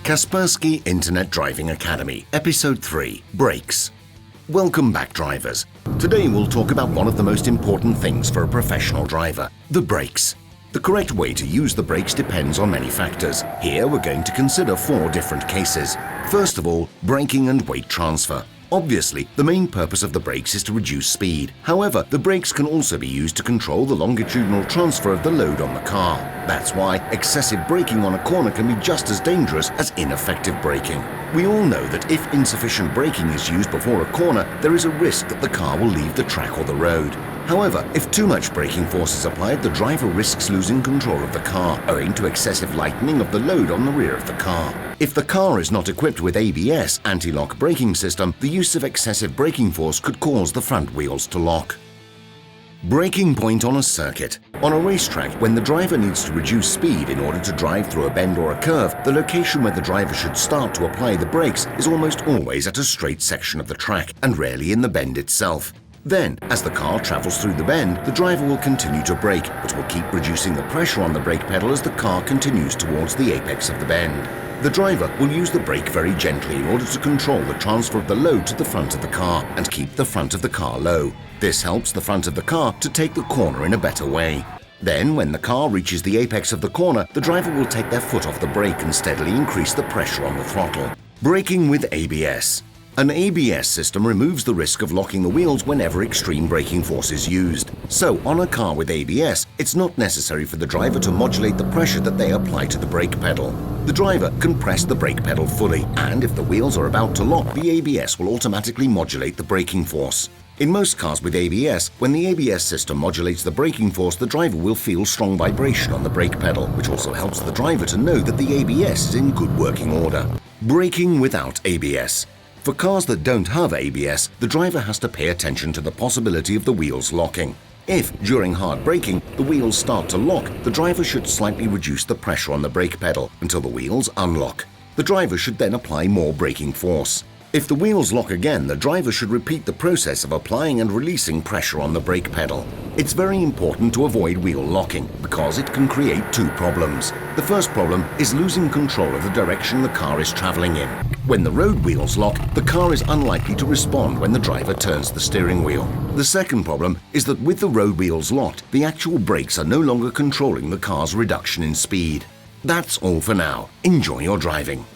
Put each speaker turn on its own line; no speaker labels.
Kaspersky Internet Driving Academy, Episode 3, Brakes. Welcome back, drivers. Today we'll talk about one of the most important things for a professional driver, the brakes. The correct way to use the brakes depends on many factors. Here we're going to consider 4 different cases. First of all, braking and weight transfer. Obviously, the main purpose of the brakes is to reduce speed. However, the brakes can also be used to control the longitudinal transfer of the load on the car. That's why excessive braking on a corner can be just as dangerous as ineffective braking. We all know that if insufficient braking is used before a corner, there is a risk that the car will leave the track or the road. However, if too much braking force is applied, the driver risks losing control of the car, owing to excessive lightening of the load on the rear of the car. If the car is not equipped with ABS, anti-lock braking system, the use of excessive braking force could cause the front wheels to lock. Braking point on a circuit. On a racetrack, when the driver needs to reduce speed in order to drive through a bend or a curve, the location where the driver should start to apply the brakes is almost always at a straight section of the track, and rarely in the bend itself. Then, as the car travels through the bend, the driver will continue to brake, but will keep reducing the pressure on the brake pedal as the car continues towards the apex of the bend. The driver will use the brake very gently in order to control the transfer of the load to the front of the car and keep the front of the car low. This helps the front of the car to take the corner in a better way. Then, when the car reaches the apex of the corner, the driver will take their foot off the brake and steadily increase the pressure on the throttle. Braking with ABS. An ABS system removes the risk of locking the wheels whenever extreme braking force is used. So, on a car with ABS, it's not necessary for the driver to modulate the pressure that they apply to the brake pedal. The driver can press the brake pedal fully, and if the wheels are about to lock, the ABS will automatically modulate the braking force. In most cars with ABS, when the ABS system modulates the braking force, the driver will feel strong vibration on the brake pedal, which also helps the driver to know that the ABS is in good working order. Braking without ABS. For cars that don't have ABS, the driver has to pay attention to the possibility of the wheels locking. If, during hard braking, the wheels start to lock, the driver should slightly reduce the pressure on the brake pedal until the wheels unlock. The driver should then apply more braking force. If the wheels lock again, the driver should repeat the process of applying and releasing pressure on the brake pedal. It's very important to avoid wheel locking because it can create 2 problems. The first problem is losing control of the direction the car is traveling in. When the road wheels lock, the car is unlikely to respond when the driver turns the steering wheel. The second problem is that with the road wheels locked, the actual brakes are no longer controlling the car's reduction in speed. That's all for now. Enjoy your driving.